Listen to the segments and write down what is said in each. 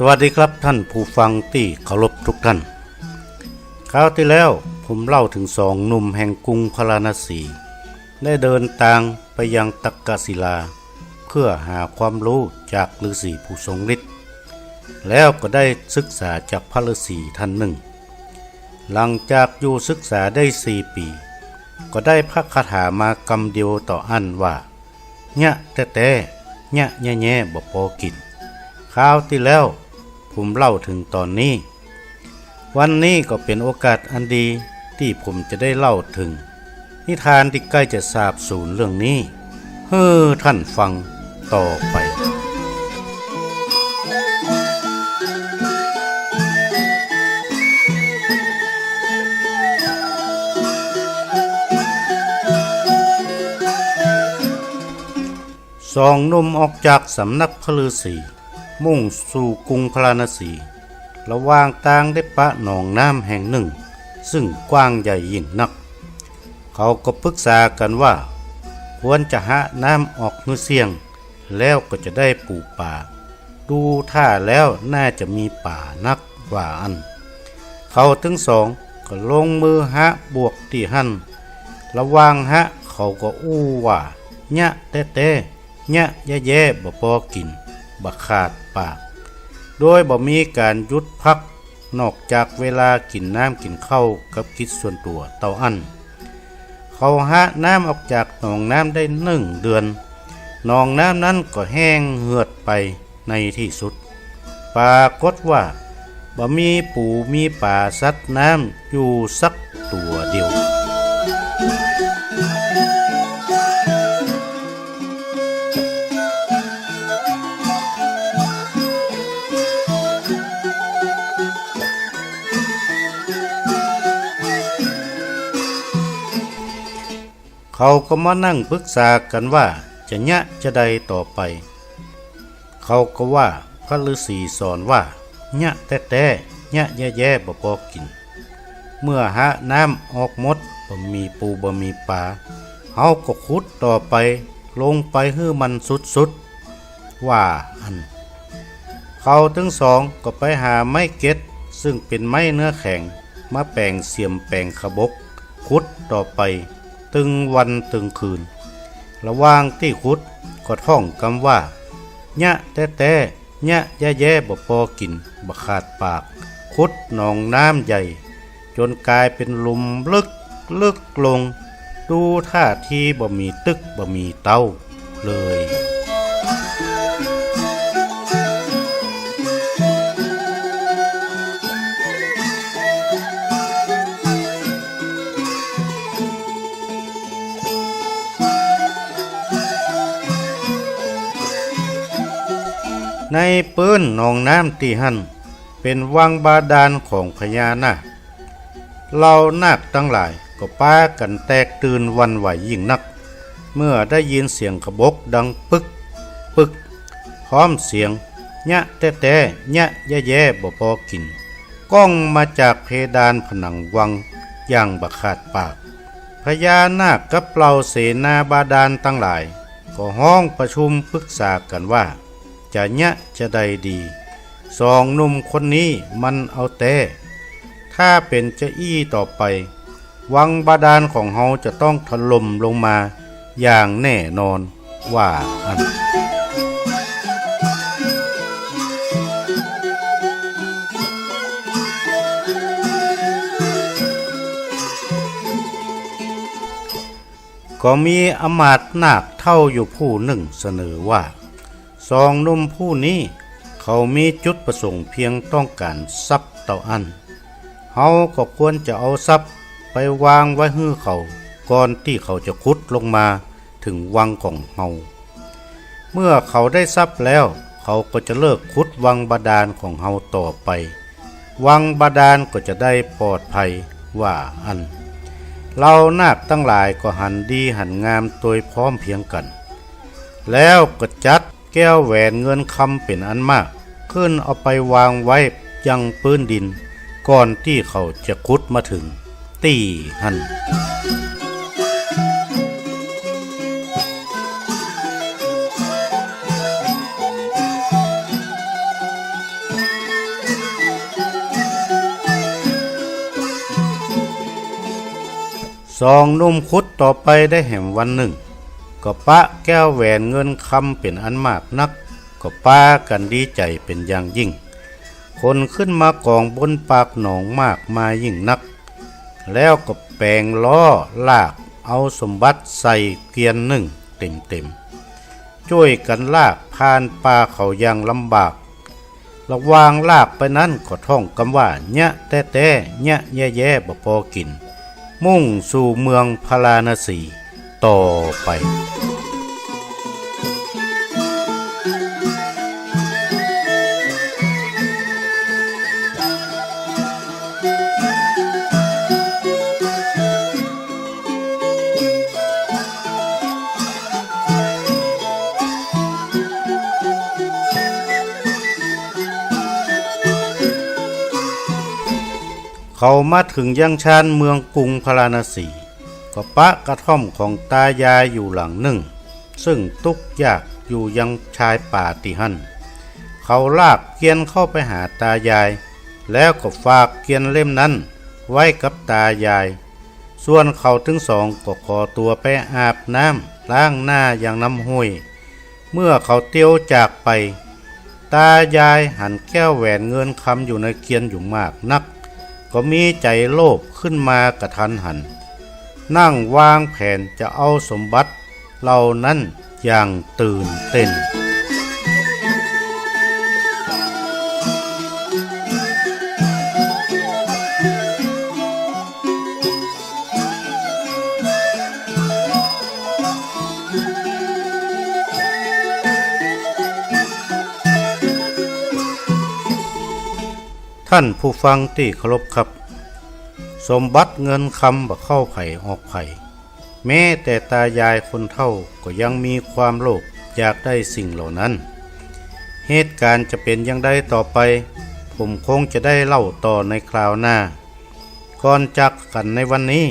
วัสดีครับท่านผู้ฟังที่เคารพทุกท่านคราวที่แล้วผมเล่าถึง2 หนุ่มแห่งกรุงพาราณสีได้เดินทางไปยังตักกศิลาเพื่อหาความรู้จากฤาษีผู้ทรงฤทธิ์แล้วก็ได้ศึกษาจากพระฤาษีท่านหนึ่งหลังจากอยู่ศึกษาได้4 ปีก็ได้พระคาถามากำเดียวต่ออันว่าเนี่ยแต่เนี่ยแย่ๆบ่พอกินคราวที่แล้วผมเล่าถึงตอนนี้วันนี้ก็เป็นโอกาสอันดีที่ผมจะได้เล่าถึงนิทานที่ใกล้จะสาบสูญเรื่องนี้ให้ท่านฟังต่อไป2 หนุ่มออกจากสำนักพระฤาษีมุ่งสู่กรุงพาราณสีระหว่างทางได้ปะหนองน้ำแห่งหนึ่งซึ่งกว้างใหญ่ยิ่งนักเขาก็ปรึกษากันว่าควรจะหาน้ำออกมือเสียงแล้วก็จะได้ปลูกป่าดูท่าแล้วน่าจะมีป่านักว่าอันเขาทั้งสองก็ลงมือหาบวกที่หั่นระหว่างหาเขาก็อู้ว่าเนี่ยแต่เนี่ยแย่ๆบ่พอกินบ่ขาดปากโดยบ่มีการหยุดพักนอกจากเวลากินน้ำกินข้าวกับกิจส่วนตัวเต่าอันเขาหาน้ำออกจากหนองน้ำได้1 เดือนหนองน้ำนั้นก็แห้งเหือดไปในที่สุดปรากฏว่าบ่มีปูมีป่าสัตว์น้ำอยู่สักตัวเดียวเขาก็มานั่งปรึกษากันว่าจะยะจะใดต่อไปเขาก็ว่าพระฤาษีสอนว่าเนี่ยแต่เนี่ยแย่ๆบ่พอกินเมื่อหาน้ำออกหมดบ่มีปูบ่มีปลาเฮาก็ขุดต่อไปลงไปให้มันสุดๆว่าอันเขาทั้งสองก็ไปหาไม้เก็ดซึ่งเป็นไม้เนื้อแข็งมาแปลงเสียมแปลงขบกขุดต่อไปตึงวันตึงคืนระหว่างที่ขุดก็ท่องคำว่าเนี่ยแต่เนี่ยแย่ๆบ่พอกินบ่ขาดปากขุดหนองน้ำใหญ่จนกลายเป็นหลุมลึกลงดูท่าทีบ่มีตึกบ่มีเต้าเลยในปื้นหนองน้ำที่หั่นเป็นวังบาดาลของพญานาคเหล่านาคทั้งหลายก็พากันแตกตื่นวันไหวยิ่งนักเมื่อได้ยินเสียงขบกดังปึกพร้อมเสียงเนี่ยแต่เนี่ยแย่ๆบ่พอกินก้องมาจากเพดานผนังวังอย่างบักขาดปากพญานาคกับเหล่าเสนาบาดาลทั้งหลายก็ห้องประชุมปรึกษากันว่าจะเนี่ยจะใดดี2 หนุ่มคนนี้มันเอาแต่ถ้าเป็นเจ้าอี้ต่อไปวังบาดาลของเฮาจะต้องถล่มลงมาอย่างแน่นอนว่าอันก็มีอมาตย์นาคเท่าอยู่ผู้หนึ่งเสนอว่า2 หนุ่มผู้นี้เขามีจุดประสงค์เพียงต้องการทรัพย์เต่าอันเฮาก็ควรจะเอาทรัพย์ไปวางไว้ให้เขาก่อนที่เขาจะขุดลงมาถึงวังของเฮาเมื่อเขาได้ทรัพย์แล้วเขาก็จะเลิกขุดวังบาดาลของเฮาต่อไปวังบาดาลก็จะได้ปลอดภัยว่าอันเรานาคทั้งหลายก็หันดีหันงามโดยพร้อมเพียงกันแล้วก็จัดแก้วแหวนเงินคำเป็นอันมากขึ้นเอาไปวางไว้ยังพื้นดินก่อนที่เขาจะขุดมาถึงตีหั่น เ สองหนุ่มคุดต่อไปได้แห่มวันหนึ่งก็ปะแก้วแหวนเงินคำเป็นอันมากนักก็ป้ากันดีใจเป็นอย่างยิ่งคนขึ้นมากองบนปากหนองมากมายิ่งนักแล้วก็แปลงล้อลากเอาสมบัติใส่เกวียนหนึ่งเต็มช่วยกันลากผ่านป่าเขาอย่างลำบากระวางลากไปนั้นก็ท่องคำว่าเนะแต่เนะแย่บ่พอกินมุ่งสู่เมืองพาราณสีต่อไปเขามาถึงยังชานเมืองกรุงพาราณสีก็ปะกระท่อมของตายายอยู่หลังหนึ่งซึ่งทุกข์ยากอยู่ยังชายป่าติหันเขาลากเกียนเข้าไปหาตายายแล้วก็ฝากเกียนเล่มนั้นไว้กับตายายส่วนเขาทั้งสองก็ขอตัวไปอาบน้ำล้างหน้าอย่างน้ำห้วยเมื่อเขาเตี้ยวจากไปตายายหันแก้วแหวนเงินคำอยู่ในเกียนอยู่มากนักก็มีใจโลภขึ้นมากระทันหันนั่งวางแผนจะเอาสมบัติเหล่านั้นอย่างตื่นเต้นท่านผู้ฟังที่เคารพครับสมบัติเงินคำบ่เข้าไผ่ออกไผ่แม้แต่ตายายคนเฒ่าก็ยังมีความโลภอยากได้สิ่งเหล่านั้นเหตุการณ์จะเป็นอย่างไรต่อไปผมคงจะได้เล่าต่อในคราวหน้าก่อนจากกันในวันนี้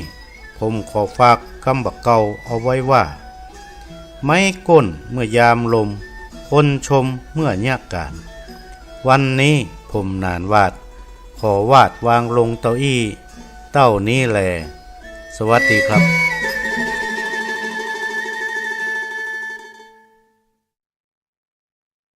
ผมขอฝากคำบักเก่าเอาไว้ว่าไม้ก้นเมื่อยามลมคนชมเมื่อยากการวันนี้ผมนานวาดขอวาดวางลงเต้าอี้เต้านี้แลสวัสดีครับ